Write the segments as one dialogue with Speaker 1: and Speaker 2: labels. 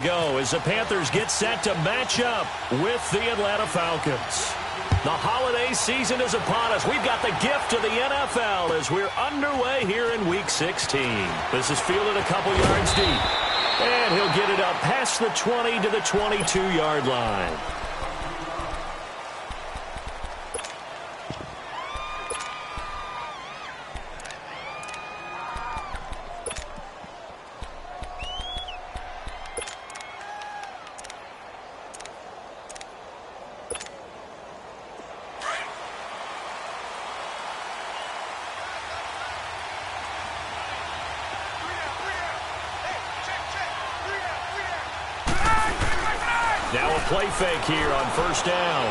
Speaker 1: go as the Panthers get set to match up with the Atlanta Falcons. The holiday season is upon us. We've got the gift of the NFL as we're underway here in Week 16. This is fielded a couple yards deep. And he'll get it up past the 20 to the 22-yard line. Now a play fake here on first down.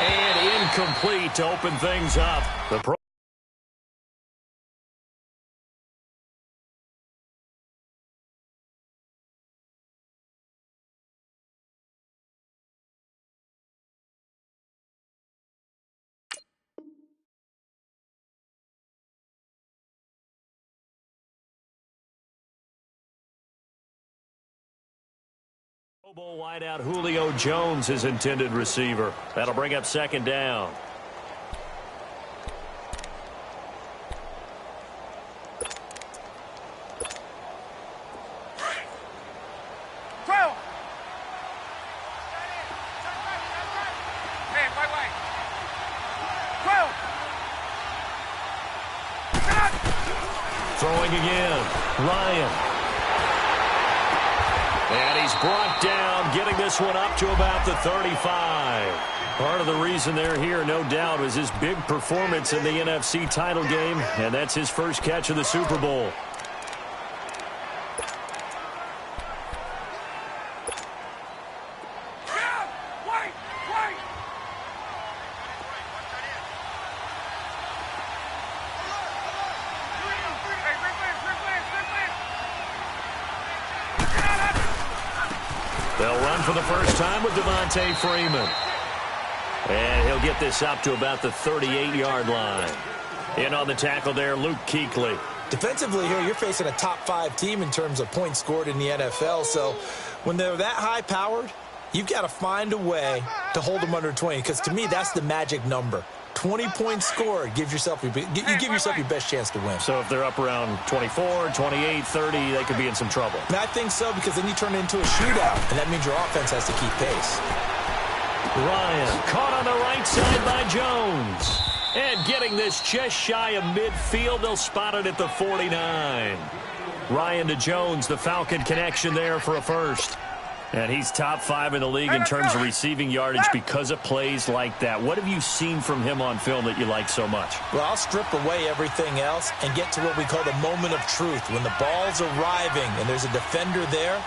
Speaker 1: And incomplete to open things up. Pro Bowl wideout Julio Jones, his intended receiver. That'll bring up second down. Throwing again, Ryan. And he's brought down, getting this one up to about the 35. Part of the reason they're here, no doubt, was his big performance in the NFC title game, and that's his first catch of the Super Bowl. They'll run for the first time with Devontae Freeman. And he'll get this up to about the 38-yard line. In on the tackle there, Luke Kuechly.
Speaker 2: Defensively here, you're facing a top-5 team in terms of points scored in the NFL. So when they're that high-powered, you've got to find a way to hold them under 20. Because to me, that's the magic number. 20 points scored, you give yourself your best chance to win.
Speaker 1: So if they're up around 24, 28, 30, they could be in some trouble.
Speaker 2: And I think so, because then you turn it into a shootout, and that means your offense has to keep pace.
Speaker 1: Ryan caught on the right side by Jones. And getting this just shy of midfield, they'll spot it at the 49. Ryan to Jones, the Falcon connection there for a first. And he's top 5 in the league in terms of receiving yardage because of plays like that. What have you seen from him on film that you like so much?
Speaker 2: Well, I'll strip away everything else and get to what we call the moment of truth. When the ball's arriving and there's a defender there,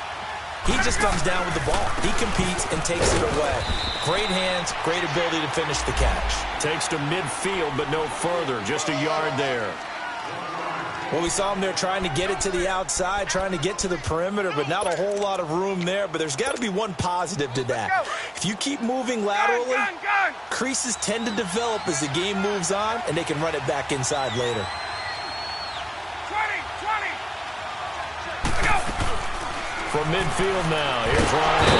Speaker 2: he just comes down with the ball. He competes and takes it away. Great hands, great ability to finish the catch.
Speaker 1: Takes to midfield, but no further. Just a yard there.
Speaker 2: Well, we saw him there trying to get it to the outside, trying to get to the perimeter, but not a whole lot of room there. But there's got to be one positive to that. If you keep moving laterally, creases tend to develop as the game moves on, and they can run it back inside later.
Speaker 3: 20.
Speaker 1: From midfield now, here's Ryan.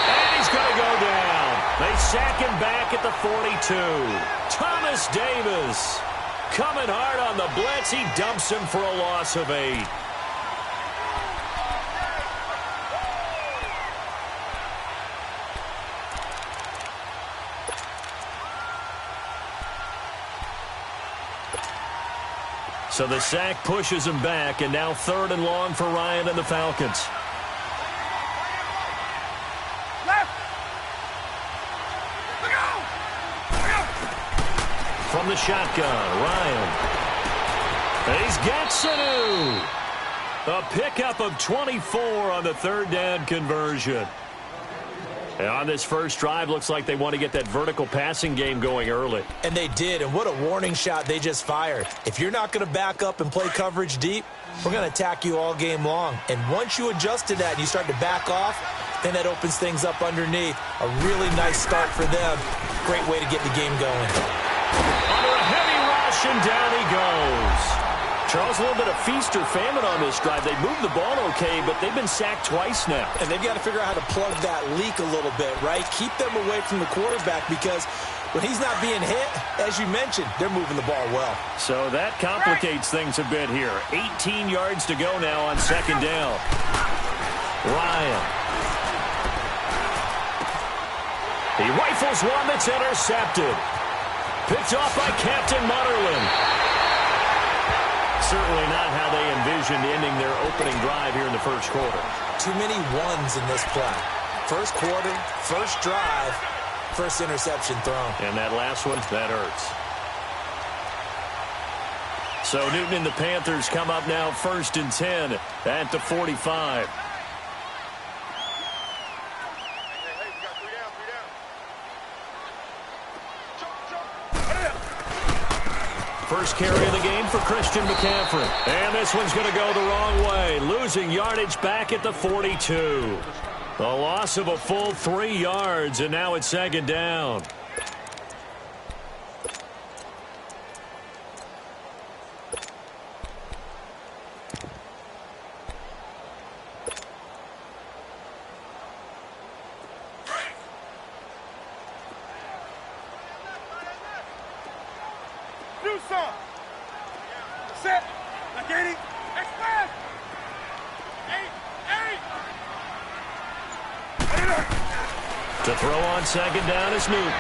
Speaker 1: And he's going to go down. They sack him back at the 42. Thomas Davis. Coming hard on the blitz, he dumps him for a loss of 8. So the sack pushes him back, and now 3rd and long for Ryan and the Falcons. From the shotgun, Ryan. And he's got Sanu. A pickup of 24 on the 3rd down conversion. And on this first drive, looks like they want to get that vertical passing game going early.
Speaker 2: And they did, and what a warning shot they just fired. If you're not going to back up and play coverage deep, we're going to attack you all game long. And once you adjust to that and you start to back off, then that opens things up underneath. A really nice start for them. Great way to get the game going.
Speaker 1: Under a heavy rush, and down he goes. Charles, a little bit of feast or famine on this drive. They moved the ball okay, but they've been sacked twice now.
Speaker 2: And they've got to figure out how to plug that leak a little bit, right? Keep them away from the quarterback because when he's not being hit, as you mentioned, they're moving the ball well.
Speaker 1: So that complicates things a bit here. 18 yards to go now on second down. Ryan. He rifles one that's intercepted. Picked off by Captain Mutterland. Certainly not how they envisioned ending their opening drive here in the first quarter.
Speaker 2: Too many ones in this play. First quarter, first drive, first interception thrown.
Speaker 1: And that last one, that hurts. So Newton and the Panthers come up now 1st and 10 at the 45. First carry of the game for Christian McCaffrey. And this one's going to go the wrong way. Losing yardage back at the 42. A loss of a full 3 yards, and now it's second down. To throw on second down is Newton.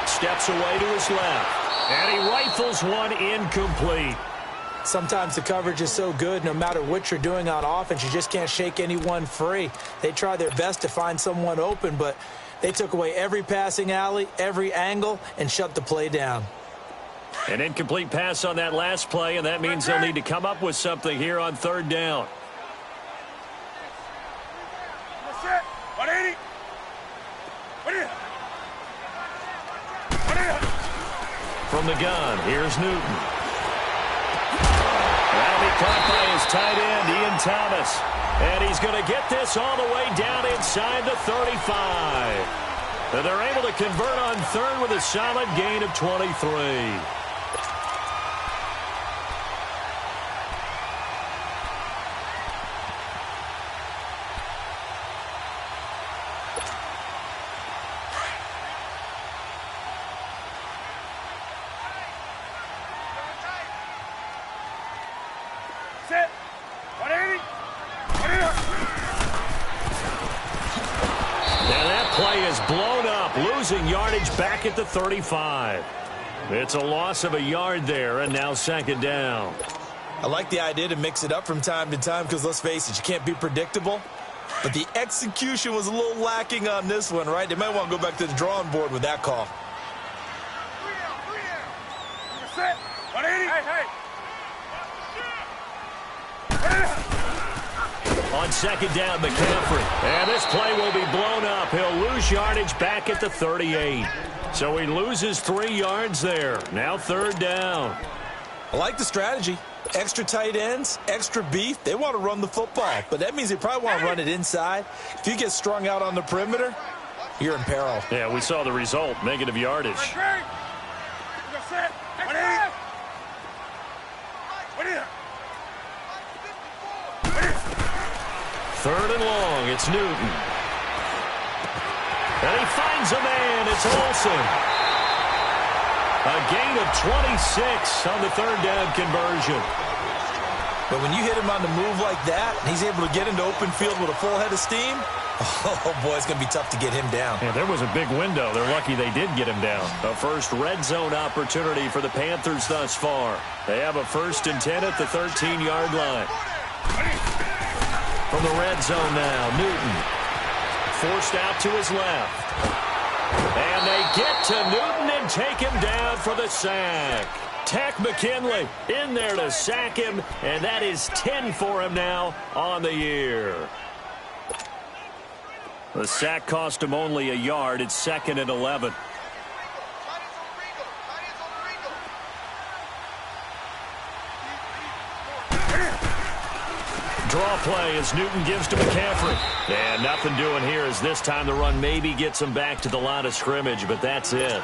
Speaker 1: Steps away to his left. And he rifles one incomplete.
Speaker 2: Sometimes the coverage is so good, no matter what you're doing on offense, you just can't shake anyone free. They try their best to find someone open, but they took away every passing alley, every angle, and shut the play down.
Speaker 1: An incomplete pass on that last play, and that means they'll need to come up with something here on third down. From the gun, here's Newton. That'll be caught by his tight end, Ian Thomas. And he's going to get this all the way down inside the 35. And they're able to convert on third with a solid gain of 23. Losing yardage back at the 35. It's a loss of a yard there, and now second down.
Speaker 2: I like the idea to mix it up from time to time because, let's face it, you can't be predictable. But the execution was a little lacking on this one, right? They might want to go back to the drawing board with that call.
Speaker 1: On second down, McCaffrey. And this play will be blown up. He'll lose yardage back at the 38. So he loses 3 yards there. Now third down.
Speaker 2: I like the strategy. Extra tight ends, extra beef. They want to run the football, but that means they probably want to run it inside. If you get strung out on the perimeter, you're in peril.
Speaker 1: Yeah, we saw the result, negative yardage. Third and long, it's Newton. And he finds a man, it's Olsen. A gain of 26 on the third down conversion.
Speaker 2: But when you hit him on the move like that, and he's able to get into open field with a full head of steam, oh boy, it's going to be tough to get him down.
Speaker 1: Yeah, there was a big window. They're lucky they did get him down. A first red zone opportunity for the Panthers thus far. They have a 1st and 10 at the 13-yard line. From the red zone now, Newton. Forced out to his left. And they get to Newton and take him down for the sack. Tack McKinley in there to sack him, and that is 10 for him now on the year. The sack cost him only a yard. It's 2nd and 11. Draw play as Newton gives to McCaffrey. And nothing doing here as this time the run maybe gets him back to the line of scrimmage, but that's it.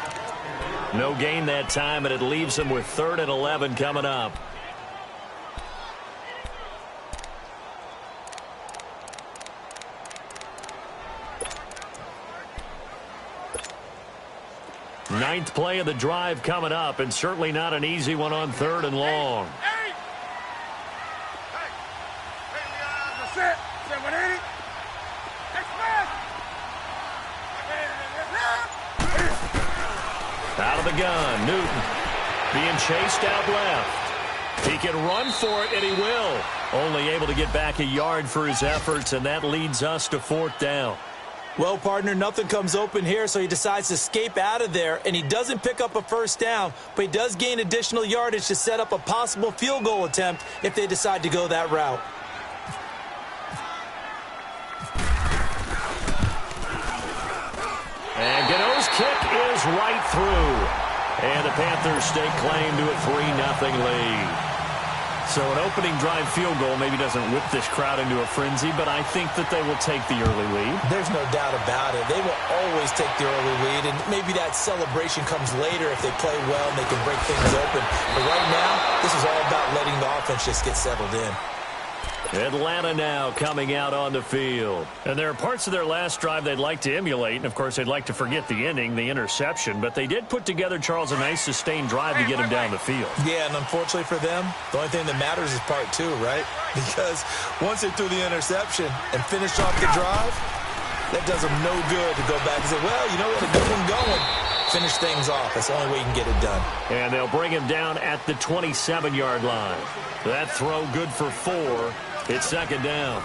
Speaker 1: No gain that time, and it leaves him with 3rd and 11 coming up. Ninth play of the drive coming up, and certainly not an easy one on 3rd and long. Out of the gun, Newton being chased out left. He can run for it, and he will. Only able to get back a yard for his efforts, and that leads us to 4th down.
Speaker 2: Well, partner, nothing comes open here, so he decides to escape out of there, and he doesn't pick up a first down, but he does gain additional yardage to set up a possible field goal attempt if they decide to go that route.
Speaker 1: And Gano's kick is right through. And the Panthers stake claim to a 3-0 lead. So an opening drive field goal maybe doesn't whip this crowd into a frenzy, but I think that they will take the early lead.
Speaker 2: There's no doubt about it. They will always take the early lead, and maybe that celebration comes later if they play well and they can break things open. But right now, this is all about letting the offense just get settled in.
Speaker 1: Atlanta now coming out on the field. And there are parts of their last drive they'd like to emulate, and of course they'd like to forget the ending, the interception, but they did put together, Charles, a nice sustained drive to get him down the field.
Speaker 2: Yeah, and unfortunately for them, the only thing that matters is part 2, right? Because once they threw the interception and finished off the drive, that does them no good to go back and say, well, you know what, a good one going. Finish things off. That's the only way you can get it done.
Speaker 1: And they'll bring him down at the 27-yard line. That throw good for 4. It's 2nd down.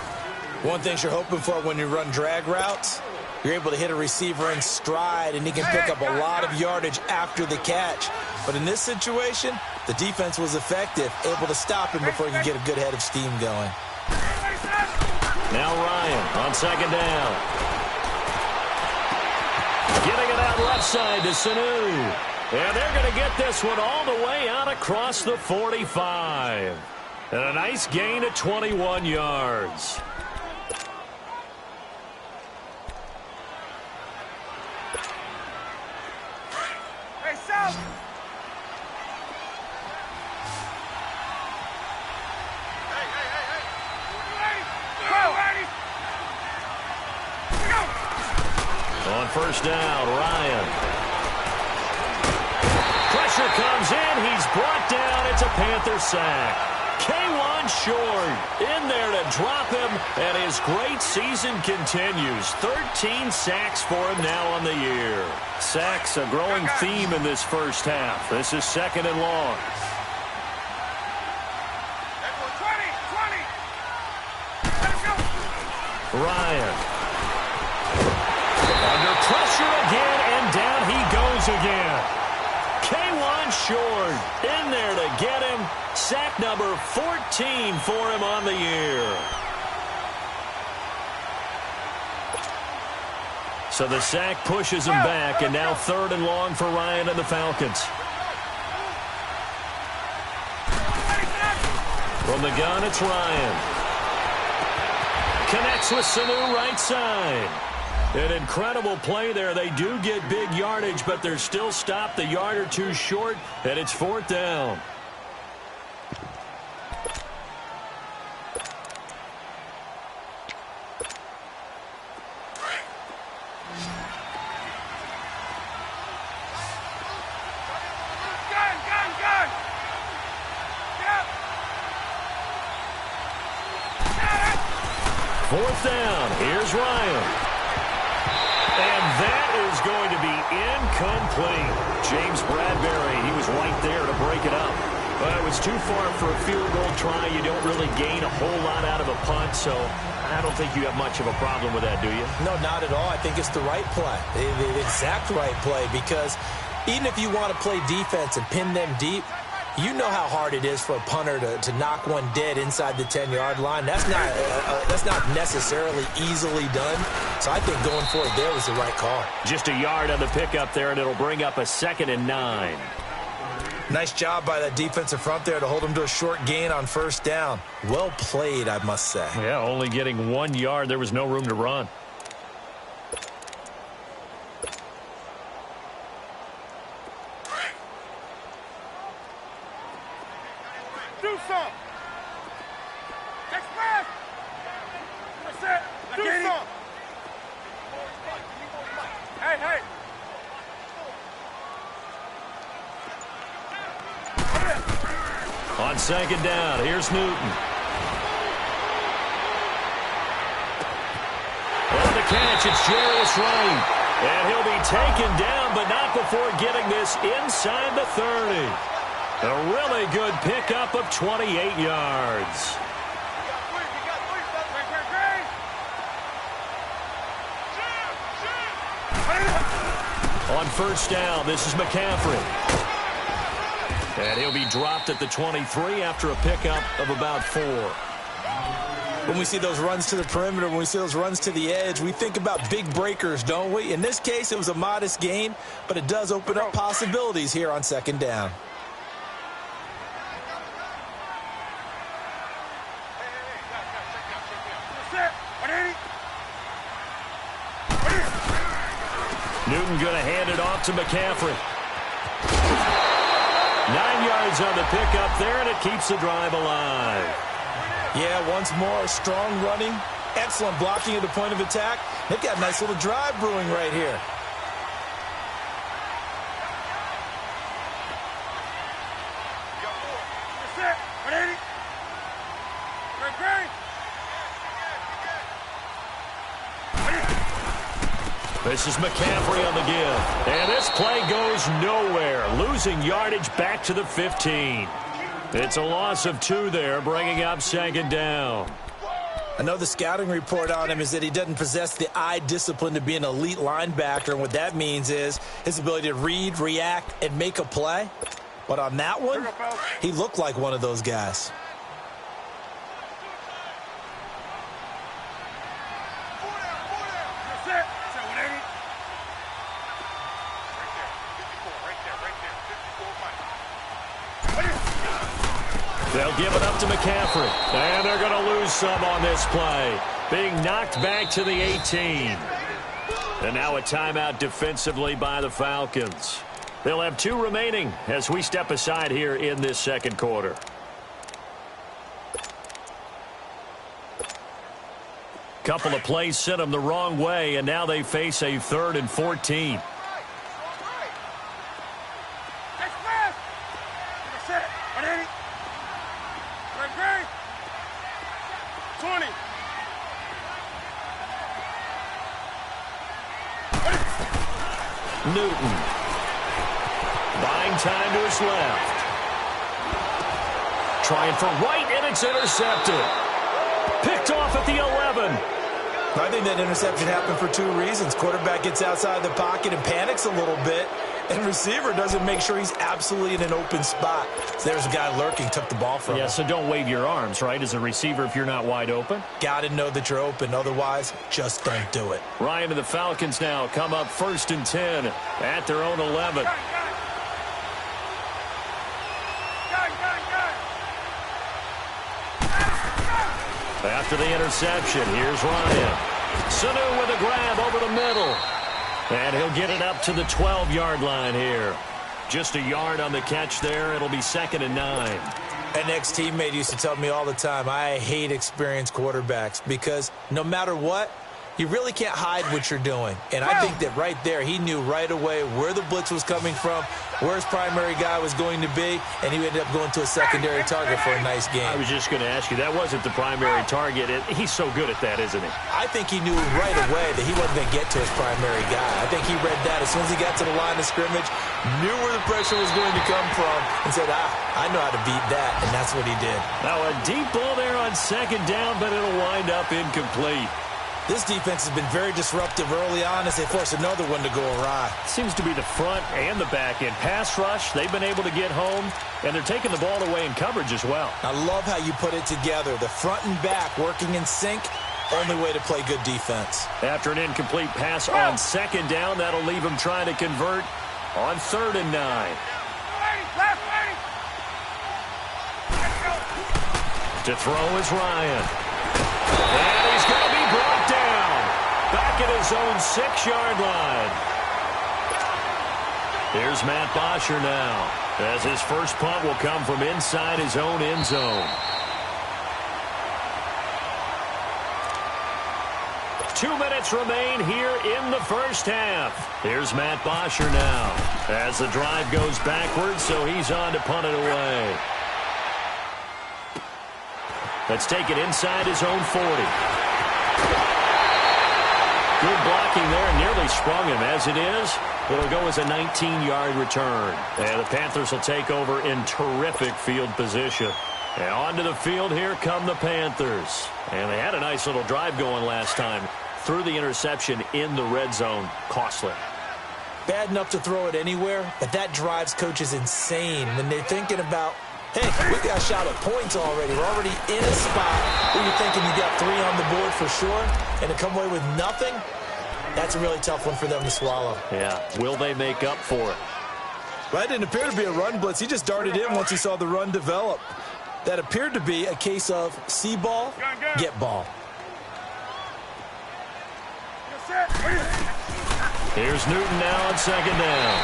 Speaker 2: One thing you're hoping for when you run drag routes, you're able to hit a receiver in stride, and he can pick up a lot of yardage after the catch. But in this situation, the defense was effective, able to stop him before he could get a good head of steam going.
Speaker 1: Now Ryan on 2nd down. Getting it out left side to Sanu. And they're going to get this one all the way out across the 45. And a nice gain of 21 yards.
Speaker 3: Hey, South!
Speaker 1: On 1st down, Ryan. Pressure comes in. He's brought down. It's a Panther sack. K1 short in there to drop him, and his great season continues. 13 sacks for him now on the year. Sacks, a growing theme in this first half. This is 2nd and long.
Speaker 3: 20.
Speaker 1: Ryan. Under pressure again, and down he goes again. K1 short in there to get him. Sack number 14 for him on the year. So the sack pushes him back, and now 3rd and long for Ryan and the Falcons. From the gun, it's Ryan. Connects with Sanu right side. An incredible play there. They do get big yardage, but they're still stopped a yard or two short, and it's 4th down.
Speaker 3: Gun!
Speaker 1: 4th down. Here's Ryan. And that is going to be incomplete. James Bradbury, he was right there to break it up. But it was too far for a field goal try. You don't really gain a whole lot out of a punt, so I don't think you have much of a problem with that, do you?
Speaker 2: No, not at all. I think it's the right play, the exact right play, because even if you want to play defense and pin them deep, you know how hard it is for a punter to knock one dead inside the 10-yard line. That's not necessarily easily done. So I think going for it there was the right call.
Speaker 1: Just a yard on the pickup there, and it'll bring up a 2nd and 9.
Speaker 2: Nice job by that defensive front there to hold him to a short gain on 1st down. Well played, I must say.
Speaker 1: Yeah, only getting 1 yard. There was no room to run.
Speaker 3: Do something. Express. That's it. Do something. Hey.
Speaker 1: On second down, here's Newton. On the catch, it's Jarius Wright. And he'll be taken down, but not before getting this inside the 30. A really good pickup of 28 yards. On first down, this is McCaffrey. And he'll be dropped at the 23 after a pickup of about 4.
Speaker 2: When we see those runs to the perimeter, when we see those runs to the edge, we think about big breakers, don't we? In this case, it was a modest gain, but it does open up possibilities here on second down.
Speaker 1: Newton going to hand it off to McCaffrey. 9 yards on the pickup there, and it keeps the drive alive.
Speaker 2: Yeah, once more, strong running, excellent blocking at the point of attack. They've got a nice little drive brewing right here.
Speaker 1: This is McCaffrey on the give. And this play goes nowhere. Losing yardage back to the 15. It's a loss of 2 there, bringing up second down.
Speaker 2: I know the scouting report on him is that he doesn't possess the eye discipline to be an elite linebacker. And what that means is his ability to read, react, and make a play. But on that one, he looked like one of those guys.
Speaker 1: They'll give it up to McCaffrey. And they're going to lose some on this play. Being knocked back to the 18. And now a timeout defensively by the Falcons. They'll have 2 remaining as we step aside here in this second quarter. Couple of plays sent them the wrong way, and now they face a 3rd and 14. Newton. Buying time to his left. Trying for Wright, and it's intercepted. Picked off at the 11.
Speaker 2: I think that interception happened for 2 reasons. Quarterback gets outside the pocket and panics a little bit, and receiver doesn't make sure he's absolutely in an open spot. So there's a guy lurking, took the ball from him.
Speaker 1: Yeah, so don't wave your arms, right, as a receiver if you're not wide open.
Speaker 2: Got to know that you're open. Otherwise, just don't do it.
Speaker 1: Ryan and the Falcons now come up 1st and 10 at their own 11. After the interception, here's Ryan. Sanu with a grab over the middle. And he'll get it up to the 12-yard line here. Just a yard on the catch there. It'll be 2nd and 9.
Speaker 2: An ex-teammate used to tell me all the time, I hate experienced quarterbacks because no matter what, you really can't hide what you're doing. And I think that right there, he knew right away where the blitz was coming from, where his primary guy was going to be, and he ended up going to a secondary target for a nice game.
Speaker 1: I was just going to ask you, that wasn't the primary target. He's so good at that, isn't he?
Speaker 2: I think he knew right away that he wasn't going to get to his primary guy. I think he read that as soon as he got to the line of scrimmage, knew where the pressure was going to come from, and said, I know how to beat that, and that's what he did.
Speaker 1: Now a deep ball there on second down, but it'll wind up incomplete.
Speaker 2: This defense has been very disruptive early on as they force another one to go awry.
Speaker 1: Seems to be the front and the back end. Pass rush, they've been able to get home, and they're taking the ball away in coverage as well.
Speaker 2: I love how you put it together. The front and back working in sync, only way to play good defense.
Speaker 1: After an incomplete pass on second down, that'll leave him trying to convert on 3rd and 9. To throw is Ryan. And he's going to be brought down. Back at his own 6-yard line. Here's Matt Bosher now, as his first punt will come from inside his own end zone. 2 minutes remain here in the first half. Here's Matt Bosher now, as the drive goes backwards, so he's on to punt it away. Let's take it inside his own 40. Good blocking there, nearly sprung him. As it is, it'll go as a 19-yard return. And the Panthers will take over in terrific field position. And onto the field, here come the Panthers. And they had a nice little drive going last time. Threw the interception in the red zone. Costly.
Speaker 2: Bad enough to throw it anywhere, but that drives coaches insane when they're thinking about, hey, we got a shot at points already. We're already in a spot where you're thinking you got 3 on the board for sure, and to come away with nothing, that's a really tough one for them to swallow.
Speaker 1: Yeah, will they make up for it?
Speaker 2: Well, that didn't appear to be a run blitz. He just darted in once he saw the run develop. That appeared to be a case of see ball, get ball.
Speaker 1: Here's Newton now on second down.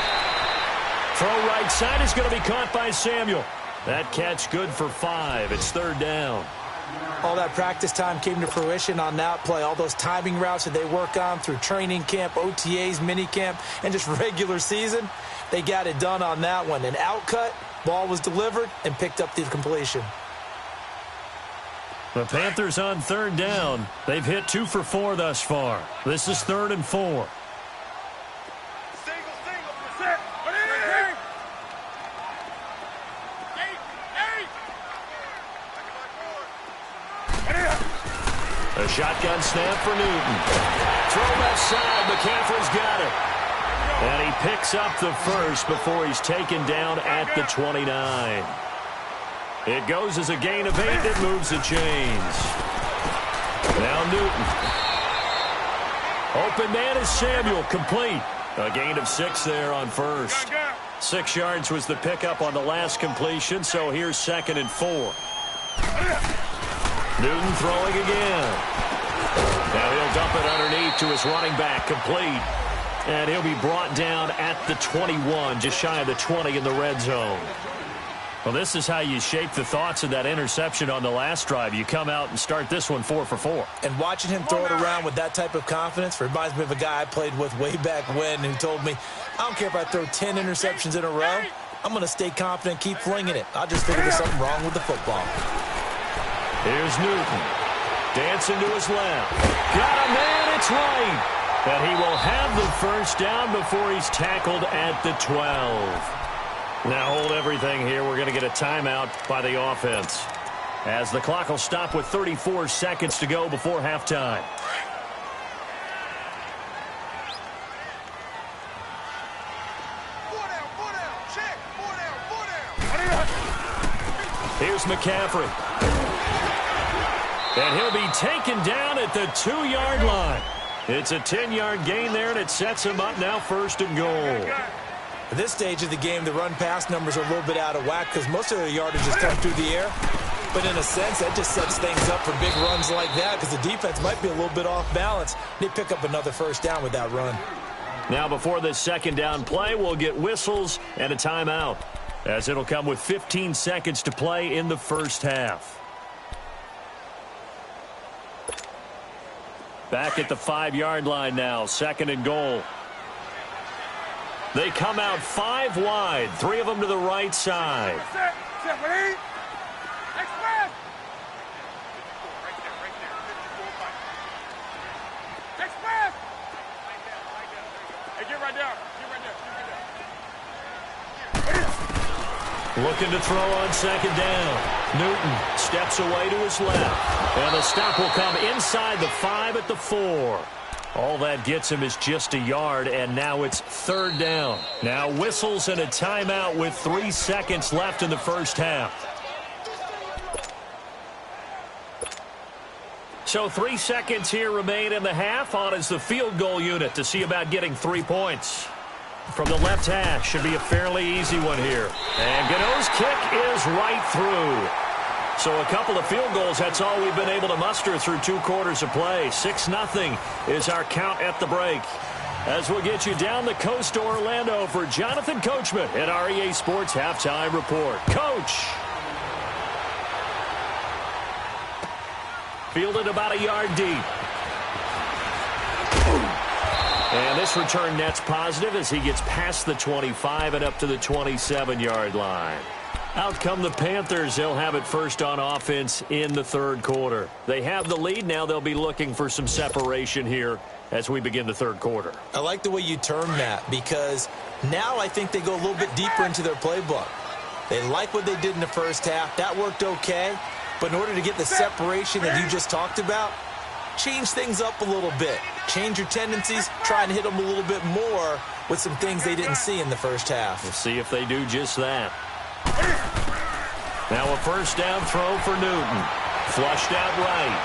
Speaker 1: Throw right side is going to be caught by Samuel. That catch good for 5. It's third down.
Speaker 2: All that practice time came to fruition on that play. All those timing routes that they work on through training camp, OTAs, minicamp, and just regular season, they got it done on that one. An outcut, ball was delivered, and picked up the completion.
Speaker 1: The Panthers on third down. They've hit 2 for 4 thus far. This is 3rd and 4. A shotgun snap for Newton. Throw left side. McCaffrey's got it. And he picks up the first before he's taken down at the 29. It goes as a gain of 8. It moves the chains. Now Newton. Open man is Samuel. Complete. A gain of 6 there on first. 6 yards was the pickup on the last completion, so here's 2nd and 4. Newton throwing again. Now he'll dump it underneath to his running back. Complete. And he'll be brought down at the 21, just shy of the 20 in the red zone. Well, this is how you shape the thoughts of that interception on the last drive. You come out and start this one 4 for 4.
Speaker 2: And watching him throw it around with that type of confidence reminds me of a guy I played with way back when who told me, I don't care if I throw 10 interceptions in a row. I'm going to stay confident, keep flinging it. I just figure there's something wrong with the football.
Speaker 1: Here's Newton. Dancing to his left. Got a man, it's right. And he will have the first down before he's tackled at the 12. Now hold everything here. We're going to get a timeout by the offense, as the clock will stop with 34 seconds to go before halftime. Here's McCaffrey. And he'll be taken down at the 2-yard line. It's a 10-yard gain there, and it sets him up now 1st and goal.
Speaker 2: At this stage of the game, the run-pass numbers are a little bit out of whack because most of the yardage is come through the air. But in a sense, that just sets things up for big runs like that because the defense might be a little bit off balance. They pick up another first down with that run.
Speaker 1: Now before this second down play, we'll get whistles and a timeout, as it'll come with 15 seconds to play in the first half. Back at the 5-yard line now, 2nd and goal. They come out 5 wide, 3 of them to the right side. Looking to throw on 2nd down. Newton steps away to his left. And the stop will come inside the 5 at the 4. All that gets him is just a yard, and now it's 3rd down. Now whistles and a timeout with 3 seconds left in the first half. So 3 seconds here remain in the half. On is the field goal unit to see about getting 3 points. From the left hash, should be a fairly easy one here. And Gano's kick is right through. So a couple of field goals, that's all we've been able to muster through 2 quarters of play. 6-0 is our count at the break. As we'll get you down the coast to Orlando for Jonathan Coachman at our EA Sports Halftime Report. Coach! Fielded about a yard deep. And this return net's positive as he gets past the 25 and up to the 27-yard line. Out come the Panthers. They'll have it first on offense in the third quarter. They have the lead. Now they'll be looking for some separation here as we begin the third quarter.
Speaker 2: I like the way you term that, because now I think they go a little bit deeper into their playbook. They like what they did in the first half. That worked okay. But in order to get the separation that you just talked about, change things up a little bit. Change your tendencies. Try and hit them a little bit more with some things they didn't see in the first half.
Speaker 1: We'll see if they do just that. Now a first down throw for Newton. Flushed out right.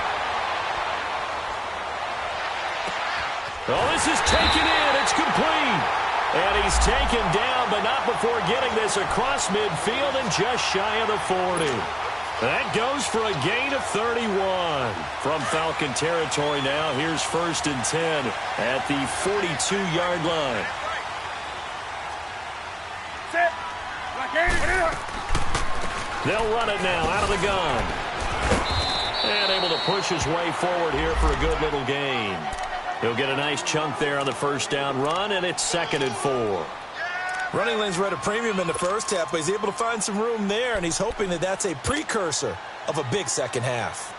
Speaker 1: Oh, this is taken in. It's complete. And he's taken down, but not before getting this across midfield and just shy of the 40. That goes for a gain of 31. From Falcon territory now, here's 1st and 10 at the 42-yard line.
Speaker 3: Set.
Speaker 1: They'll run it now out of the gun. And able to push his way forward here for a good little gain. He'll get a nice chunk there on the first down run, and it's 2nd and 4.
Speaker 2: Running lanes were at a premium in the first half, but he's able to find some room there, and he's hoping that that's a precursor of a big second half.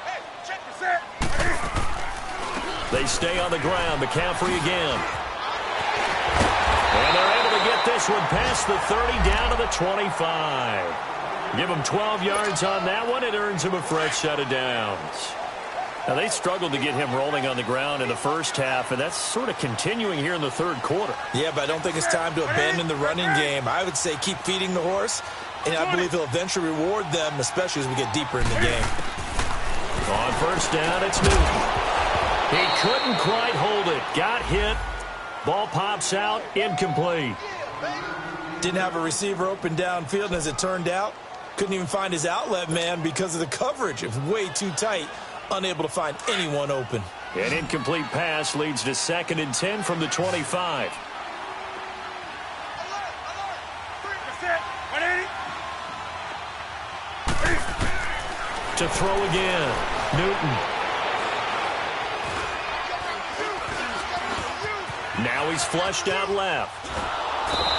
Speaker 3: Hey, check the set.
Speaker 1: They stay on the ground. McCaffrey again. And they're able to get this one past the 30 down to the 25. Give him 12 yards on that one. It earns him a fresh set of downs. Now, they struggled to get him rolling on the ground in the first half, and that's sort of continuing here in the third quarter.
Speaker 2: Yeah, but I don't think it's time to abandon the running game. I would say keep feeding the horse, and I believe he'll eventually reward them, especially as we get deeper in the game.
Speaker 1: On first down, it's Newton. He couldn't quite hold it. Got hit. Ball pops out. Incomplete.
Speaker 2: Didn't have a receiver open downfield, and as it turned out, couldn't even find his outlet man because of the coverage. It was way too tight. Unable to find anyone open.
Speaker 1: An incomplete pass leads to 2nd and 10 from the 25. To throw again. Newton. Now he's flushed out left.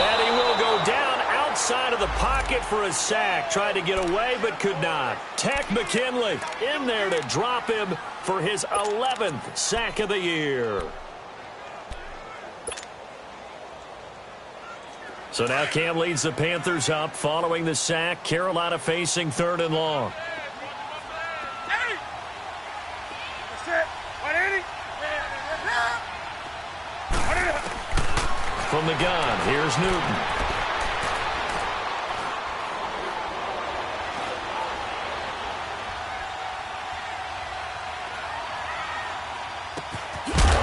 Speaker 1: And he will go down outside of the pocket for a sack. Tried to get away, but could not. Tech McKinley in there to drop him for his 11th sack of the year. So now Cam leads the Panthers up following the sack. Carolina facing 3rd and long. From the gun, here's Newton.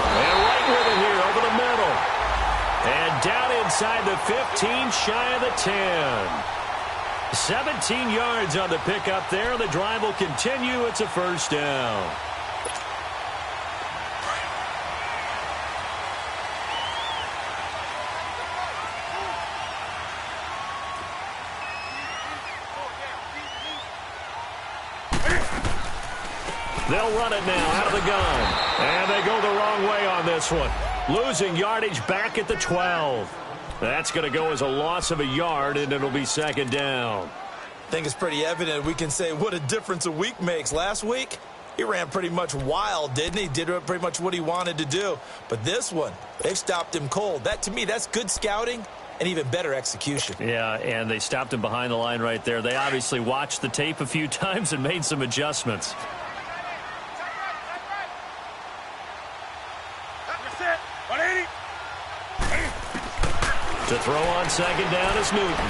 Speaker 1: And right with it here over the middle. And down inside the 15, shy of the 10. 17 yards on the pickup there. The drive will continue. It's a first down. They'll run it now out of the gun. And they go the wrong way on this one. Losing yardage back at the 12. That's going to go as a loss of a yard, and it'll be 2nd down.
Speaker 2: I think it's pretty evident. We can say what a difference a week makes. Last week, he ran pretty much wild, didn't he? Did pretty much what he wanted to do. But this one, they've stopped him cold. That, to me, that's good scouting and even better execution.
Speaker 1: Yeah, and they stopped him behind the line right there. They obviously watched the tape a few times and made some adjustments. To throw on 2nd down is Newton.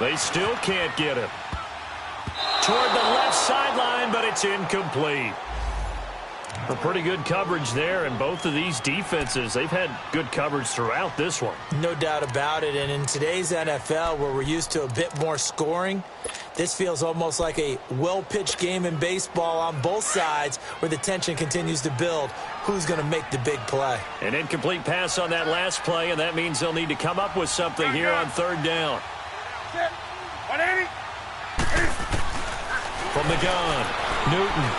Speaker 1: They still can't get him. Toward the left sideline, but it's incomplete. A pretty good coverage there, and both of these defenses, they've had good coverage throughout this one.
Speaker 2: No doubt about it, and in today's NFL, where we're used to a bit more scoring, this feels almost like a well-pitched game in baseball on both sides where the tension continues to build. Who's going to make the big play?
Speaker 1: An incomplete pass on that last play, and that means they'll need to come up with something here on 3rd down. From the gun, Newton.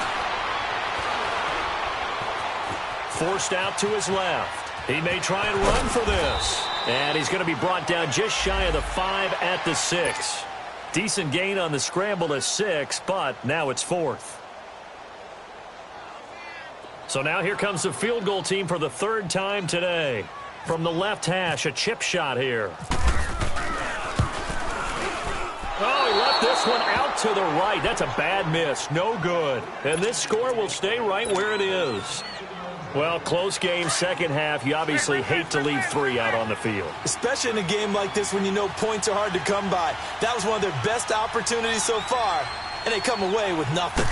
Speaker 1: Forced out to his left. He may try and run for this. And he's going to be brought down just shy of the 5 at the 6. Decent gain on the scramble to 6, but now it's 4th. So now here comes the field goal team for the 3rd time today. From the left hash, a chip shot here. Oh, he left this one out to the right. That's a bad miss. No good. And this score will stay right where it is. Well, close game, second half. You obviously hate to leave 3 out on the field.
Speaker 2: Especially in a game like this when you know points are hard to come by. That was one of their best opportunities so far, and they come away with nothing.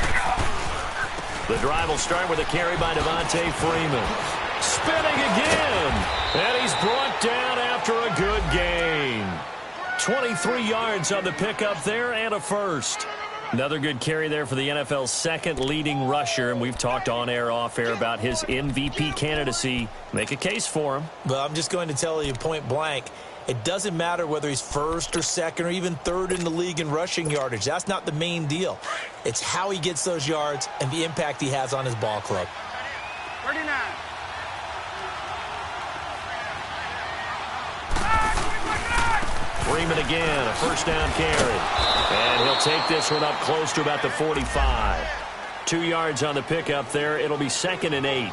Speaker 1: The drive will start with a carry by Devontae Freeman. Spinning again, and he's brought down after a good gain. 23 yards on the pickup there and a first. Another good carry there for the NFL's 2nd leading rusher, and we've talked on air, off air about his MVP candidacy. Make a case for him.
Speaker 2: Well, I'm just going to tell you point blank, it doesn't matter whether he's 1st or 2nd or even 3rd in the league in rushing yardage. That's not the main deal. It's how he gets those yards and the impact he has on his ball club.
Speaker 3: 39.
Speaker 1: Freeman again, a first down carry. And he'll take this one up close to about the 45. 2 yards on the pickup there. It'll be 2nd and 8.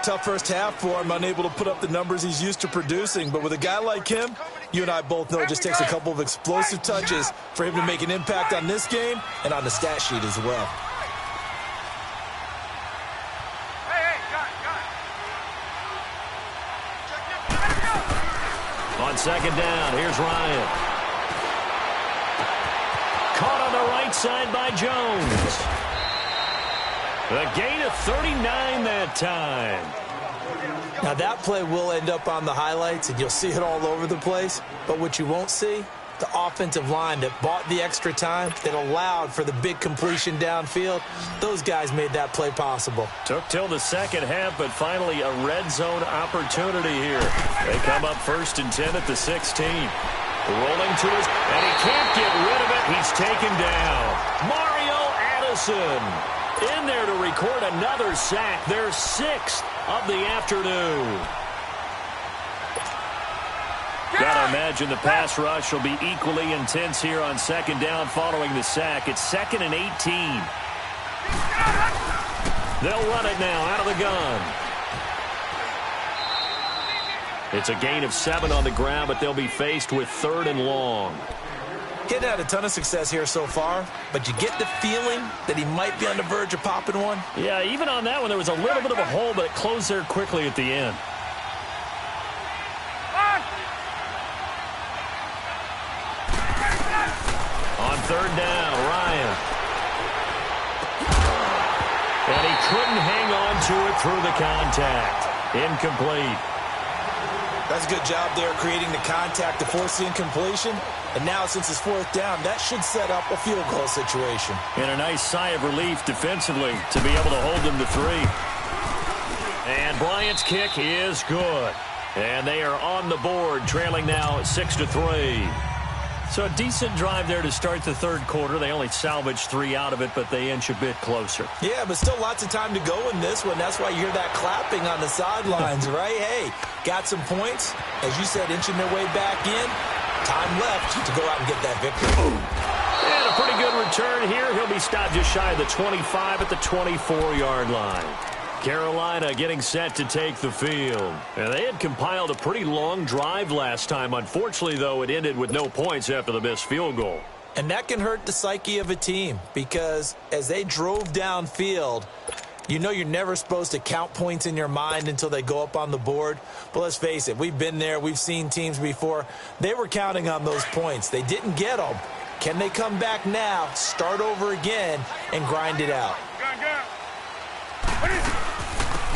Speaker 2: Tough first half for him, unable to put up the numbers he's used to producing. But with a guy like him, you and I both know it just takes a couple of explosive touches for him to make an impact on this game and on the stat sheet as well.
Speaker 1: On 2nd down, here's Ryan. Caught on the right side by Jones. A gain of 39 that time.
Speaker 2: Now that play will end up on the highlights, and you'll see it all over the place. But what you won't see, the offensive line that bought the extra time, that allowed for the big completion downfield, those guys made that play possible.
Speaker 1: Took till the second half, but finally a red zone opportunity here. They come up 1st and 10 at the 16. Rolling to his, and he can't get rid of it. He's taken down. Mario Addison in there to record another sack. Their 6th of the afternoon. Gotta imagine the pass rush will be equally intense here on 2nd down following the sack. It's 2nd and 18. They'll run it now out of the gun. It's a gain of 7 on the ground, but they'll be faced with 3rd and long.
Speaker 2: He'd had a ton of success here so far, but you get the feeling that he might be on the verge of popping one.
Speaker 1: Yeah, even on that one, there was a little bit of a hole, but it closed there quickly at the end. On 3rd down, Ryan. And he couldn't hang on to it through the contact. Incomplete.
Speaker 2: That's a good job there creating the contact to force the incompletion. And now, since it's 4th down, that should set up a field goal situation.
Speaker 1: And a nice sigh of relief defensively to be able to hold them to 3. And Bryant's kick is good. And they are on the board, trailing now 6-3. So a decent drive there to start the 3rd quarter. They only salvaged 3 out of it, but they inch a bit closer.
Speaker 2: Yeah, but still lots of time to go in this one. That's why you hear that clapping on the sidelines, right? Hey, got some points. As you said, inching their way back in. Time left to go out and get that victory.
Speaker 1: And a pretty good return here. He'll be stopped just shy of the 25 at the 24-yard line. Carolina getting set to take the field. And they had compiled a pretty long drive last time. Unfortunately, though, it ended with no points after the missed field goal.
Speaker 2: And that can hurt the psyche of a team because as they drove downfield, you know you're never supposed to count points in your mind until they go up on the board. But let's face it, we've been there. We've seen teams before. They were counting on those points. They didn't get them. Can they come back now, start over again, and grind it out?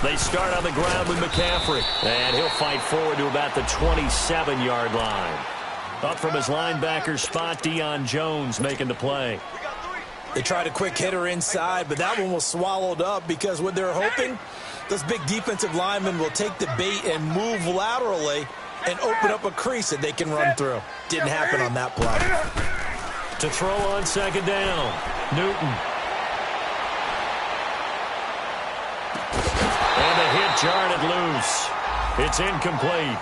Speaker 1: They start on the ground with McCaffrey. And he'll fight forward to about the 27-yard line. Up from his linebacker spot, Deion Jones making the play.
Speaker 2: They tried a quick hitter inside, but that one was swallowed up because what they're hoping, those big defensive linemen will take the bait and move laterally and open up a crease that they can run through. Didn't happen on that play.
Speaker 1: To throw on 2nd down, Newton. loose. It's incomplete.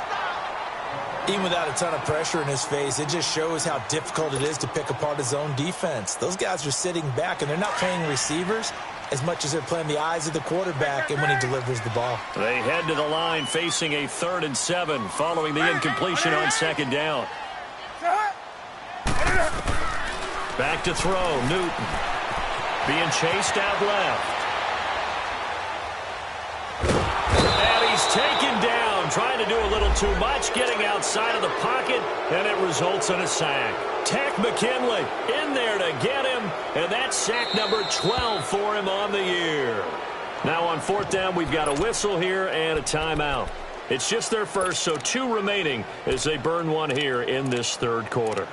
Speaker 2: Even without a ton of pressure in his face, it just shows how difficult it is to pick apart his own defense. Those guys are sitting back, and they're not playing receivers as much as they're playing the eyes of the quarterback and when he delivers the ball.
Speaker 1: They head to the line facing a 3rd and 7 following the incompletion on 2nd down. Back to throw, Newton. Being chased out left. And he's taken down, trying to do a little too much, getting outside of the pocket, and it results in a sack. Tech McKinley in there to get him, and that's sack number 12 for him on the year. Now on 4th down, we've got a whistle here and a timeout. It's just their first, so 2 remaining as they burn one here in this 3rd quarter.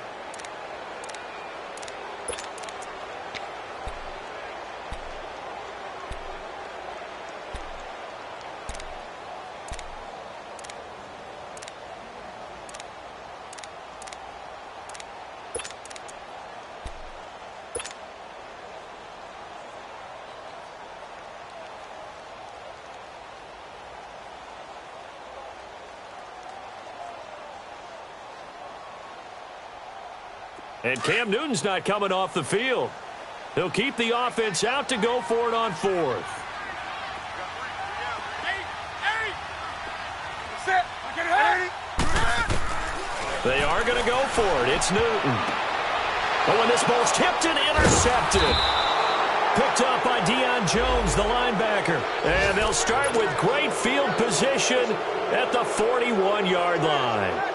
Speaker 1: And Cam Newton's not coming off the field. He'll keep the offense out to go for it on 4th. They are going to go for it. It's Newton. Oh, and this ball's tipped and intercepted. Picked up by Deion Jones, the linebacker. And they'll start with great field position at the 41-yard line.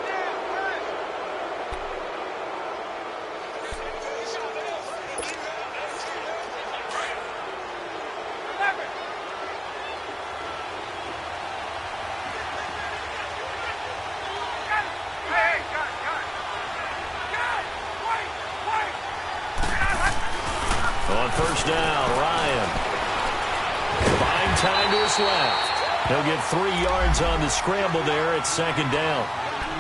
Speaker 1: On 1st down, Ryan. Buying time to his left. He'll get 3 yards on the scramble there at 2nd down.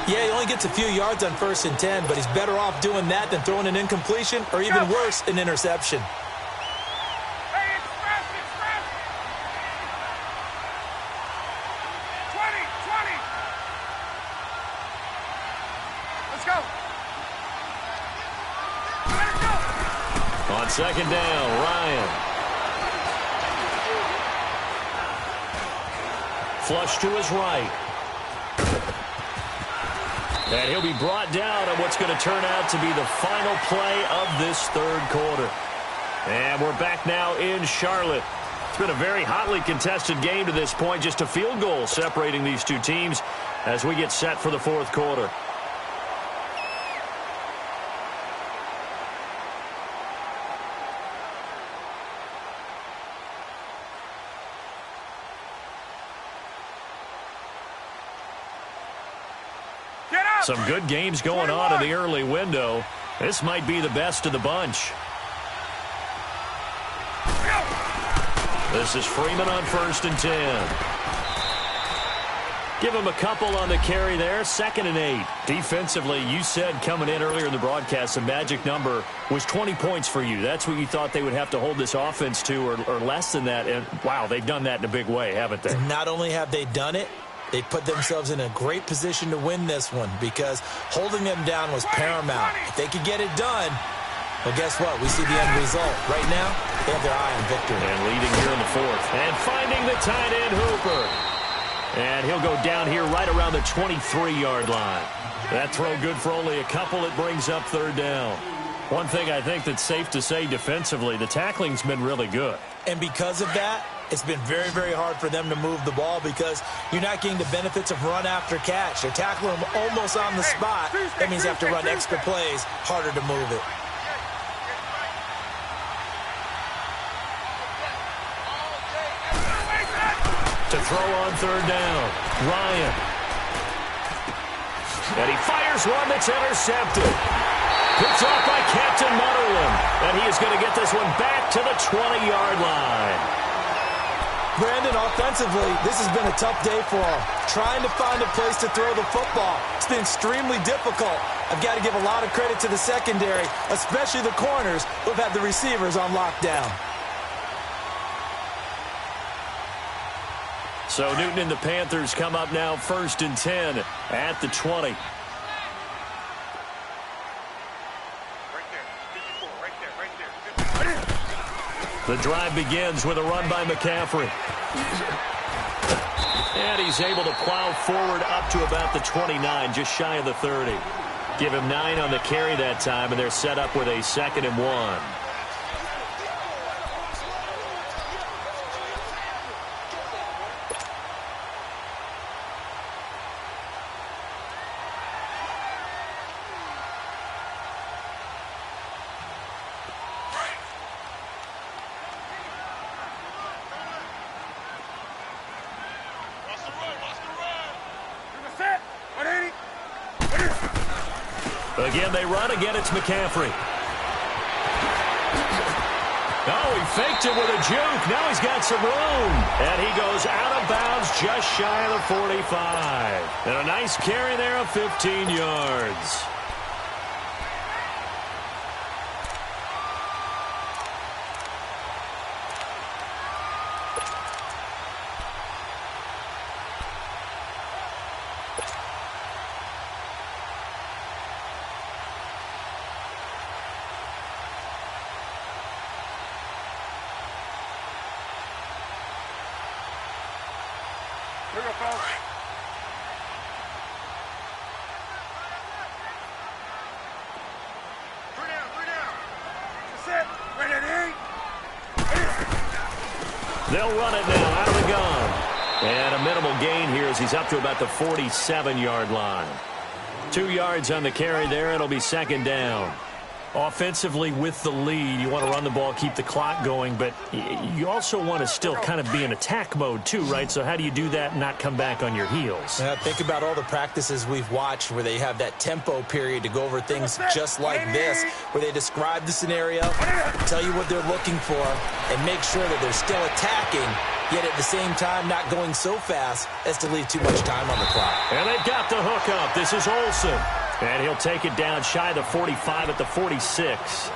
Speaker 2: Yeah, he only gets a few yards on 1st and 10, but he's better off doing that than throwing an incompletion or even worse, an interception.
Speaker 1: On 2nd down, Ryan. Flush to his right. And he'll be brought down on what's going to turn out to be the final play of this 3rd quarter. And we're back now in Charlotte. It's been a very hotly contested game to this point. Just a field goal separating these 2 teams as we get set for the 4th quarter. Some good games going on in the early window. This might be the best of the bunch. This is Freeman on 1st and 10. Give him a couple on the carry there. 2nd and 8. Defensively, you said coming in earlier in the broadcast, the magic number was 20 points for you. That's what you thought they would have to hold this offense to, or less than that. And, wow, they've done that in a big way, haven't they?
Speaker 2: Not only have they done it, they put themselves in a great position to win this one because holding them down was paramount. If they could get it done, well, guess what? We see the end result. Right now, they have their eye on victory.
Speaker 1: And leading here in the 4th. And finding the tight end, Hooper. And he'll go down here right around the 23-yard line. That throw good for only a couple. It brings up 3rd down. One thing I think that's safe to say defensively, the tackling's been really good.
Speaker 2: And because of that, it's been very, very hard for them to move the ball because you're not getting the benefits of run after catch. They're tackling them almost on the spot. That means you have to run extra plays, harder to move it.
Speaker 1: To throw on 3rd down, Ryan. And he fires one that's intercepted. Picked off by Captain Mutterland. And he is going to get this one back to the 20-yard line.
Speaker 2: Brandon, offensively, this has been a tough day for him. Trying to find a place to throw the football. It's been extremely difficult. I've got to give a lot of credit to the secondary, especially the corners who have had the receivers on lockdown.
Speaker 1: So Newton and the Panthers come up now 1st and 10 at the 20. The drive begins with a run by McCaffrey. And he's able to plow forward up to about the 29, just shy of the 30. Give him 9 on the carry that time, and they're set up with a 2nd and 1. Again, they run. Again, it's McCaffrey. Oh, he faked it with a juke. Now he's got some room. And he goes out of bounds just shy of the 45. And a nice carry there of 15 yards. They'll run it now out of the gun. And a minimal gain here as he's up to about the 47-yard line. 2 yards on the carry there. It'll be 2nd down. Offensively with the lead, you want to run the ball, keep the clock going, but you also want to still kind of be in attack mode too, right? So how do you do that and not come back on your heels?
Speaker 2: Think about all the practices we've watched where they have that tempo period to go over things just like this, where they describe the scenario, tell you what they're looking for, and make sure that they're still attacking, yet at the same time not going so fast as to leave too much time on the clock.
Speaker 1: And they've got the hook up. This is Olsen. And he'll take it down shy of the 45 at the 46.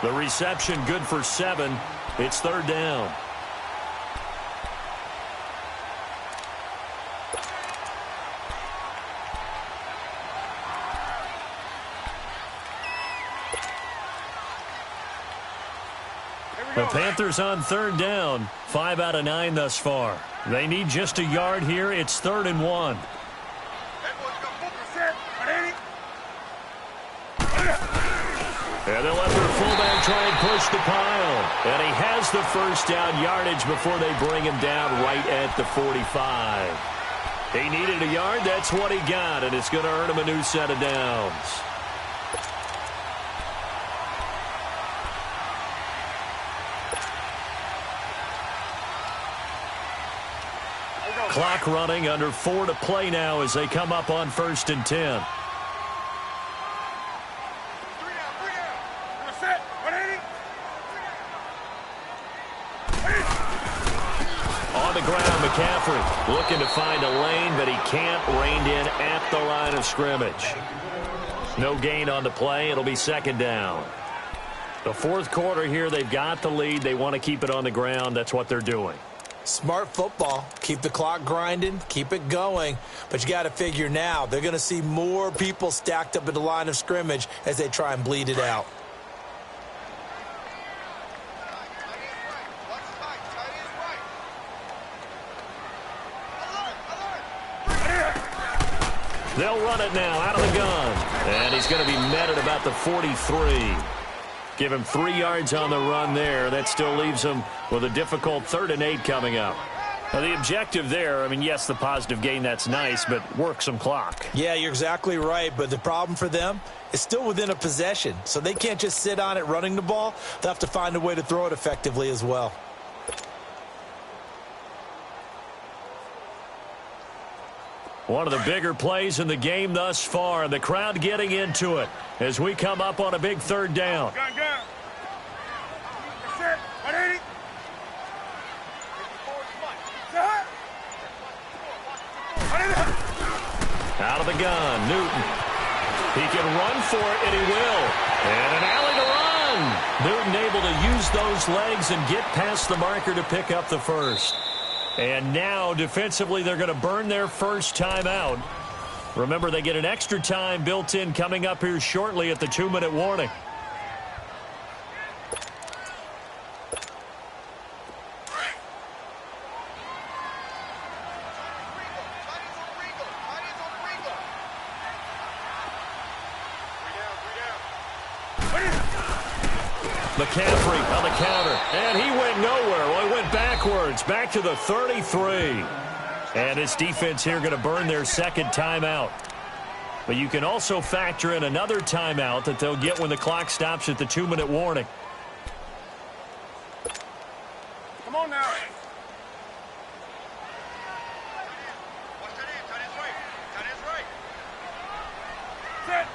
Speaker 1: The reception good for 7. It's 3rd down. The Panthers on 3rd down. 5 out of 9 thus far. They need just a yard here. It's 3rd and 1. And they'll let their fullback try and push the pile. And he has the 1st down yardage before they bring him down right at the 45. He needed a yard. That's what he got, and it's going to earn him a new set of downs. Clock running, under 4 to play now as they come up on 1st and 10. On the ground, McCaffrey looking to find a lane, but he can't. Reined in at the line of scrimmage. No gain on the play. It'll be 2nd down. The 4th quarter here, they've got the lead. They want to keep it on the ground. That's what they're doing.
Speaker 2: Smart football. Keep the clock grinding. Keep it going. But you got to figure now, they're going to see more people stacked up at the line of scrimmage as they try and bleed it out.
Speaker 1: They'll run it now out of the gun. And he's going to be met at about the 43. Give him 3 yards on the run there. That still leaves him with a difficult 3rd and 8 coming up. Now, the objective there, I mean, yes, the positive gain, that's nice, but work some clock.
Speaker 2: Yeah, you're exactly right, but the problem for them is still within a possession, so they can't just sit on it running the ball. They'll have to find a way to throw it effectively as well.
Speaker 1: One of the bigger plays in the game thus far. The crowd getting into it as we come up on a big 3rd down.
Speaker 3: Gun. That's it. 180.
Speaker 1: Out of the gun, Newton. He can run for it, and he will. And an alley to run. Newton able to use those legs and get past the marker to pick up the 1st. And now, defensively, they're going to burn their first timeout. Remember, they get an extra time built in coming up here shortly at the 2-minute warning. McCaffrey on the counter, and he went nowhere. Well, he went backwards, back to the 33. And his defense here going to burn their second timeout. But you can also factor in another timeout that they'll get when the clock stops at the 2-minute warning.
Speaker 3: Come on now. Set.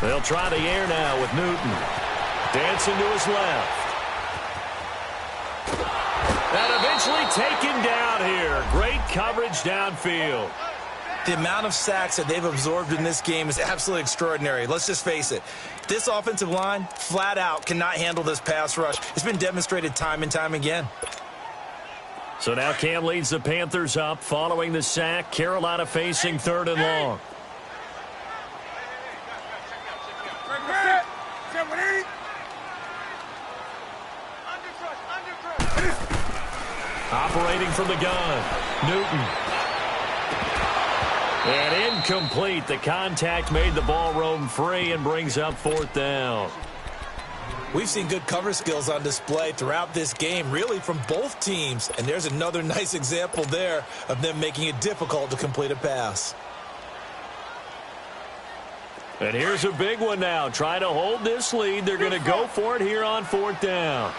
Speaker 1: They'll try the air now with Newton. Dancing to his left. And eventually taken down here. Great coverage downfield.
Speaker 2: The amount of sacks that they've absorbed in this game is absolutely extraordinary. Let's just face it. This offensive line, flat out, cannot handle this pass rush. It's been demonstrated time and time again.
Speaker 1: So now Cam leads the Panthers up following the sack. Carolina facing 3rd and long. Operating from the gun, Newton. And incomplete. The contact made the ball roam free and brings up 4th down.
Speaker 2: We've seen good cover skills on display throughout this game, really from both teams. And there's another nice example there of them making it difficult to complete a pass.
Speaker 1: And here's a big one now. Trying to hold this lead. They're going to go for it here on 4th down.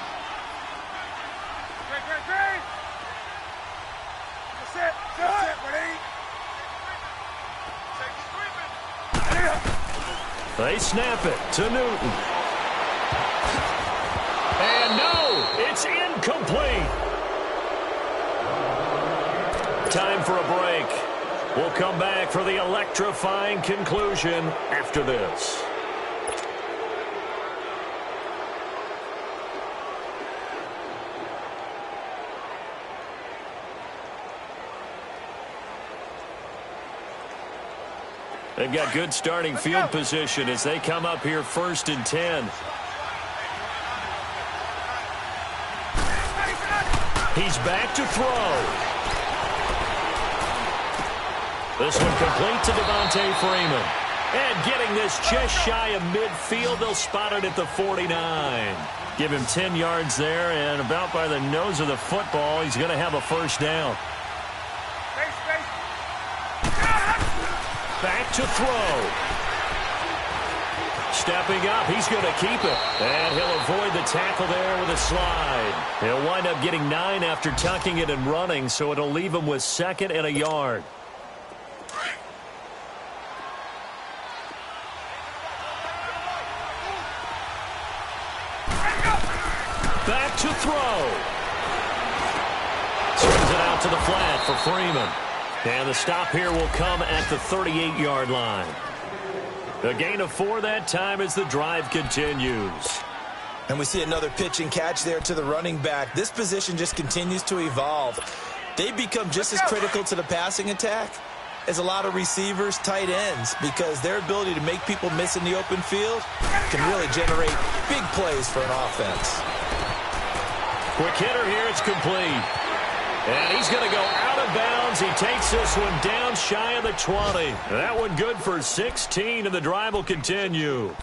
Speaker 1: They snap it to Newton. And no, it's incomplete. Time for a break. We'll come back for the electrifying conclusion after this. They've got good starting field position as they come up here 1st and 10. He's back to throw. This one complete to Devontae Freeman. And getting this just shy of midfield, they'll spot it at the 49. Give him 10 yards there, and about by the nose of the football, he's going to have a 1st down. Back to throw. Stepping up, he's going to keep it. And he'll avoid the tackle there with a slide. He'll wind up getting 9 after tucking it and running, so it'll leave him with 2nd and a yard. Back to throw. Swings it out to the flat for Freeman. And the stop here will come at the 38-yard line. A gain of 4 that time as the drive continues.
Speaker 2: And we see another pitch and catch there to the running back. This position just continues to evolve. They become just as critical to the passing attack as a lot of receivers, tight ends, because their ability to make people miss in the open field can really generate big plays for an offense.
Speaker 1: Quick hitter here, it's complete. And he's going to go out of bounds. He takes this one down shy of the 20. That one good for 16, and the drive will continue.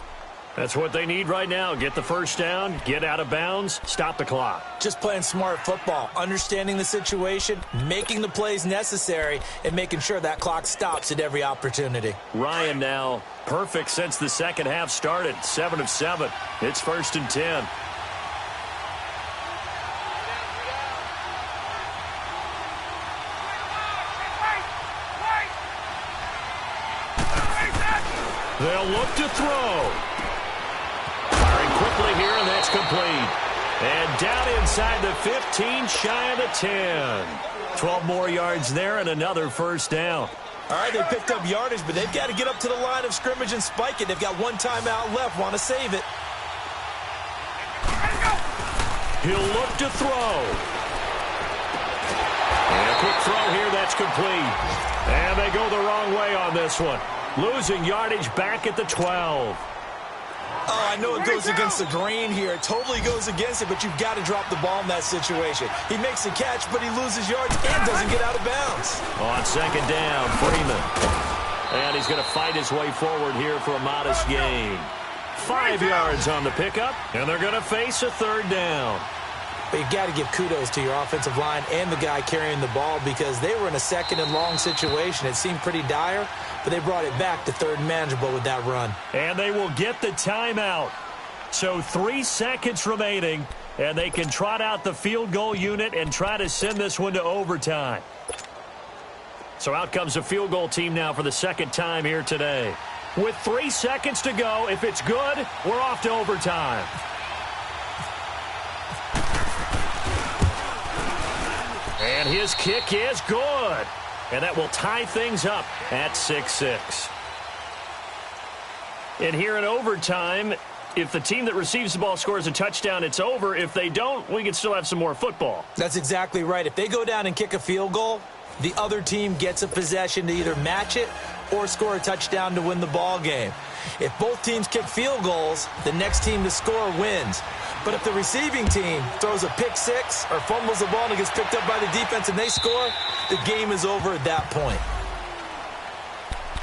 Speaker 1: That's what they need right now. Get the 1st down, get out of bounds, stop the clock.
Speaker 2: Just playing smart football, understanding the situation, making the plays necessary, and making sure that clock stops at every opportunity.
Speaker 1: Ryan now, perfect since the second half started, 7 of 7. It's 1st and 10. They'll look to throw. Firing quickly here, and that's complete. And down inside the 15, shy of the 10. 12 more yards there and another 1st down.
Speaker 2: All right, they picked up yardage, but they've got to get up to the line of scrimmage and spike it. They've got 1 timeout left, want to save it.
Speaker 1: He'll look to throw. And a quick throw here, that's complete. And they go the wrong way on this one. Losing yardage back at the 12.
Speaker 2: Oh, I know it goes against the grain here. It totally goes against it, but you've got to drop the ball in that situation. He makes the catch, but he loses yards and doesn't get out of bounds.
Speaker 1: On second down, Freeman. And he's going to fight his way forward here for a modest gain. 5 yards on the pickup, and they're going to face a third down.
Speaker 2: But you've got to give kudos to your offensive line and the guy carrying the ball because they were in a second and long situation. It seemed pretty dire, but they brought it back to third and manageable with that run.
Speaker 1: And they will get the timeout. So 3 seconds remaining, and they can trot out the field goal unit and try to send this one to overtime. So out comes the field goal team now for the second time here today. With 3 seconds to go, if it's good, we're off to overtime. And his kick is good. And that will tie things up at 6-6. And here in overtime, if the team that receives the ball scores a touchdown, it's over. If they don't, we can still have some more football.
Speaker 2: That's exactly right. If they go down and kick a field goal, the other team gets a possession to either match it or score a touchdown to win the ball game. If both teams kick field goals, the next team to score wins. But if the receiving team throws a pick six or fumbles the ball and it gets picked up by the defense and they score, the game is over at that point.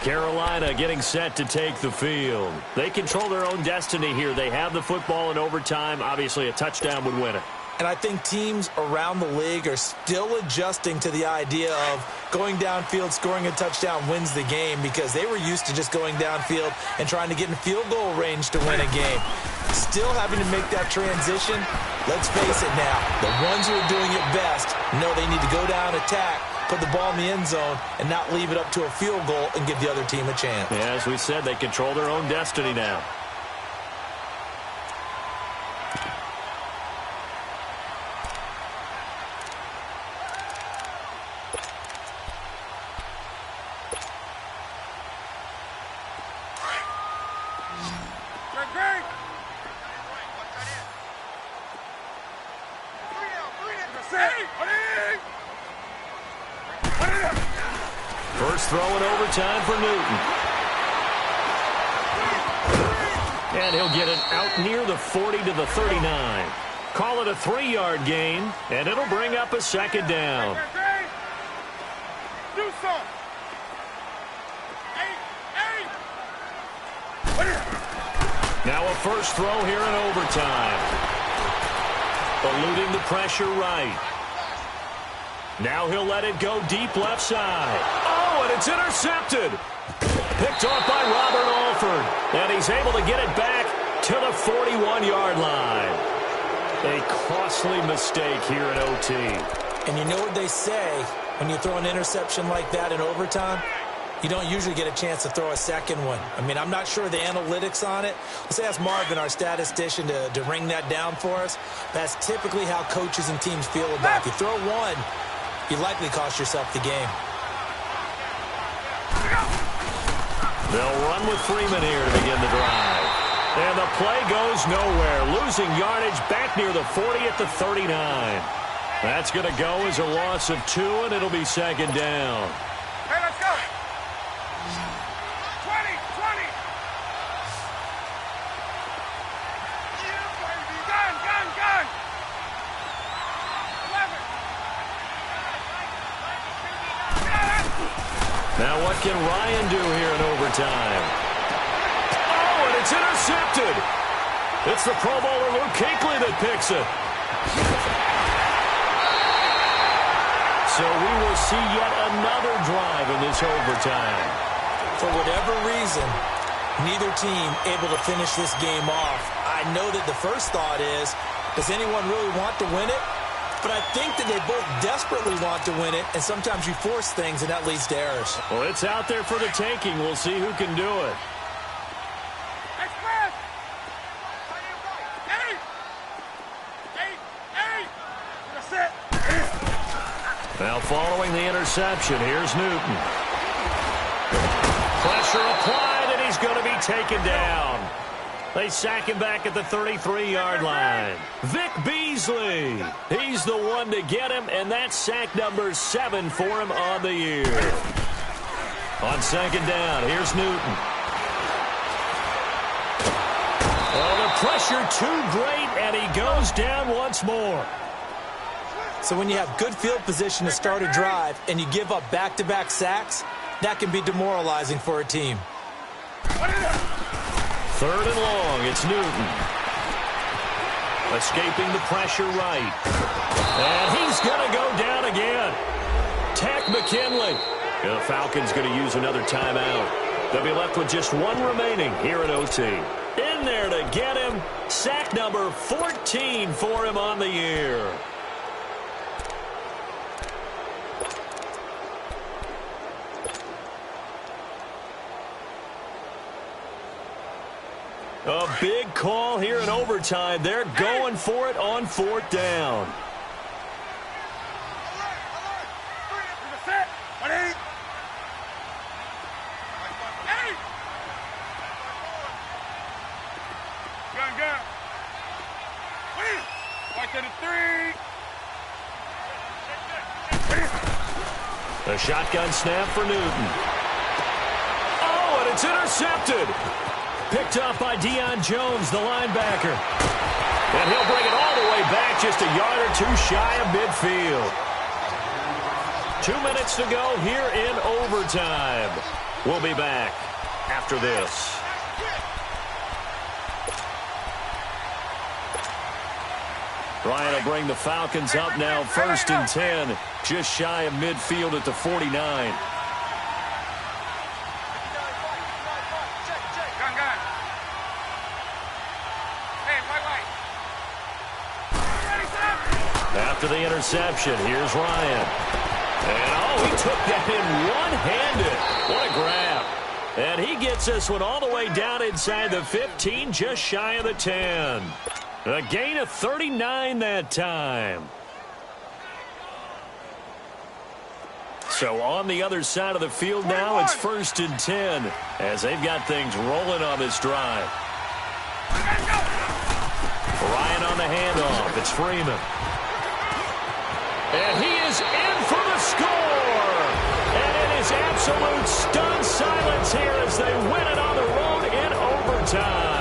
Speaker 1: Carolina getting set to take the field. They control their own destiny here. They have the football in overtime. Obviously, a touchdown would win it.
Speaker 2: And I think teams around the league are still adjusting to the idea of going downfield, scoring a touchdown wins the game because they were used to just going downfield and trying to get in field goal range to win a game. Still having to make that transition. Let's face it now, the ones who are doing it best know they need to go down, attack, put the ball in the end zone, and not leave it up to a field goal and give the other team a chance.
Speaker 1: Yeah, as we said, they control their own destiny now. First throw in overtime for Newton. And he'll get it out near the 40 to the 39. Call it a 3-yard gain, and it'll bring up a second down.
Speaker 3: Do something.
Speaker 1: Now a first throw here in overtime. Eluding the pressure right. Now he'll let it go deep left side. Oh, and it's intercepted. Picked off by Robert Alford. And he's able to get it back to the 41-yard line. A costly mistake here in OT.
Speaker 2: And you know what they say, when you throw an interception like that in overtime, you don't usually get a chance to throw a second one. I mean, I'm not sure the analytics on it. Let's ask Marvin, our statistician, to ring that down for us. That's typically how coaches and teams feel about it. If you throw one, you likely cost yourself the game.
Speaker 1: They'll run with Freeman here to begin the drive. And the play goes nowhere. Losing yardage back near the 40 at the 39. That's going to go as a loss of 2, and it'll be second down.
Speaker 3: Hey, let's go. 20, 20. Gun, gun, gun. 11.
Speaker 1: Now what can Ryan do here in overtime? Oh, and it's intercepted. It's the Pro Bowler Luke Kuechly that picks it. So we will see yet another drive in this overtime.
Speaker 2: For whatever reason, neither team able to finish this game off. I know that the first thought is, does anyone really want to win it? But I think that they both desperately want to win it, and sometimes you force things, and that leads to errors.
Speaker 1: Well, it's out there for the taking. We'll see who can do it.
Speaker 3: Express. Eight. That's it.
Speaker 1: Now following the interception, here's Newton. Pressure applied, and he's going to be taken down. They sack him back at the 33-yard line. Vic Beasley, he's the one to get him, and that's sack number 7 for him on the year. On second down, here's Newton. Oh, the pressure too great, and he goes down once more.
Speaker 2: So when you have good field position to start a drive and you give up back-to-back sacks, that can be demoralizing for a team.
Speaker 1: Third and long, it's Newton. Escaping the pressure right. And he's going to go down again. Tack McKinley. The Falcons going to use another timeout. They'll be left with just one remaining here at OT. In there to get him. Sack number 14 for him on the year. A big call here in overtime. They're going for it on fourth down. A shotgun snap for Newton. Oh, and it's intercepted. Picked off by Deion Jones, the linebacker. And he'll bring it all the way back, just a yard or two shy of midfield. 2 minutes to go here in overtime. We'll be back after this. Ryan will bring the Falcons up now, 1st and 10, just shy of midfield at the 49. After the interception, here's Ryan. And, oh, he took that in one-handed. What a grab. And he gets this one all the way down inside the 15, just shy of the 10. A gain of 39 that time. So on the other side of the field now, it's 1st and 10 as they've got things rolling on this drive. Ryan on the handoff. It's Freeman. And he is in for the score. And it is absolute stunned silence here as they win it on the road in overtime.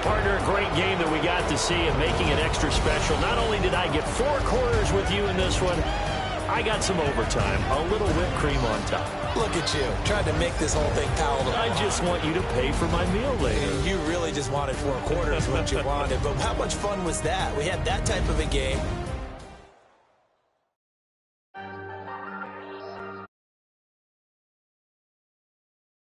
Speaker 1: Partner, a great game that we got to see and making it extra special. Not only did I get 4 quarters with you in this one, I got some overtime, a little whipped cream on top.
Speaker 2: Look at you, trying to make this whole thing palatable.
Speaker 1: I just want you to pay for my meal later.
Speaker 2: You really just wanted 4 quarters, what you wanted. But how much fun was that? We had that type of a game.